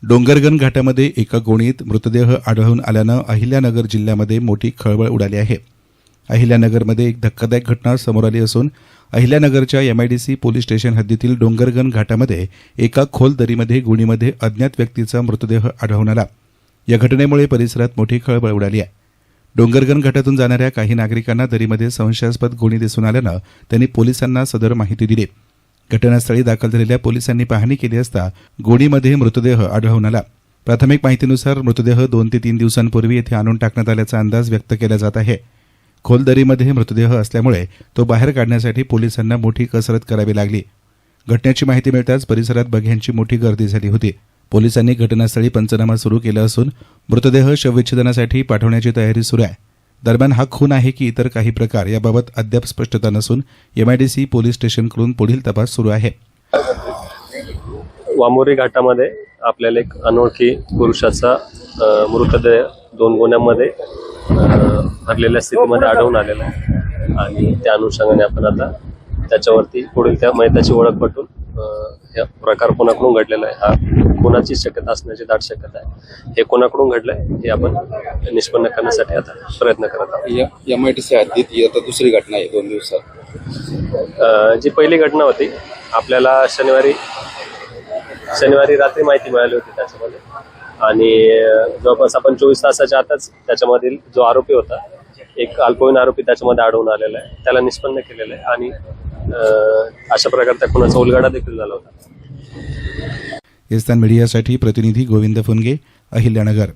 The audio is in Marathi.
डोंगरगण घाटामध्ये एका गोणीत मृतदेह आढळून आल्यानं अहिल्यानगर जिल्ह्यामध्ये मोठी खळबळ उडाली आहे। अहिल्यानगरमध्ये एक धक्कादायक घटना समोर आली असून अहिल्यानगरच्या एमआयडीसी पोलीस स्टेशन हद्दीतील डोंगरगण घाटामध्ये एका खोल दरीमध्ये गोणीमध्ये अज्ञात व्यक्तीचा मृतदेह आढळून आला। या घटनेमुळे परिसरात मोठी खळबळ उडाली आहे। डोंगरगण घाटातून जाणाऱ्या काही नागरिकांना दरीमध्ये संशयास्पद गोणी दिसून आल्यानं त्यांनी पोलिसांना सदर माहिती दिली। घटनास्थळी दाखल झालेल्या पोलिसांनी पाहणी केली असता गोणीमध्ये मृतदेह आढळून आला। प्राथमिक माहितीनुसार मृतदेह 2 ते 3 दिवसांपूर्वी येथे आणून टाकण्यात आल्याचा अंदाज व्यक्त केला जात आहे। खोल दरीमध्ये मृतदेह असल्यामुळे तो बाहेर काढण्यासाठी पोलिसांना मोठी कसरत करावी लागली। घटनेची माहिती मिळताच परिसरात बघ्यांची मोठी गर्दी झाली होती। पोलिसांनी घटनास्थळी पंचनामा सुरू केला असून मृतदेह शवविच्छेदनासाठी पाठवण्याची तयारी सुरू आहे। दरम्यान हा खून आहे की इतर काही प्रकार याबाबत अद्याप स्पष्टता नसून एमआयडीसी पोलीस स्टेशनकडून पुढील तपास सुरू आहे। वामोरी घाटामध्ये आपल्याला एक अनोळखी पुरुषाचा मृतदेह 2 गोण्यांमध्ये भरलेल्या स्थितीमध्ये आढळून आलेला आहे आणि त्या अनुषंगाने आपण आता त्याच्यावरती पुढील त्या मयताची ओळख पटवून हा प्रकार कोणाकडून घडलेला आहे, हा कोणाची शक्यता असण्याची दाट शक्यता आहे, हे कोणाकडून घडलंय हे आपण निष्पन्न करण्यासाठी आता प्रयत्न करत आहोत। एमआयडीसी हद्दीत ही आता दुसरी घटना आहे 2 दिवसात। जी पहिली घटना होती आपल्याला शनिवारी रात्री माहिती मिळाली होती त्याच्यामध्ये आणि जवळपास आपण 24 तासाच्या आतच त्याच्यामधील जो आरोपी होता, एक अल्पवयीन आरोपी त्याच्यामध्ये आढळून आलेला आहे, त्याला निष्पन्न केलेलं आहे आणि अशा प्रकारचा खुनाचा उलगडा देखील झाला होता। मीडियासाठी प्रतिनिधी गोविंद फुनगे, अहिल्यानगर।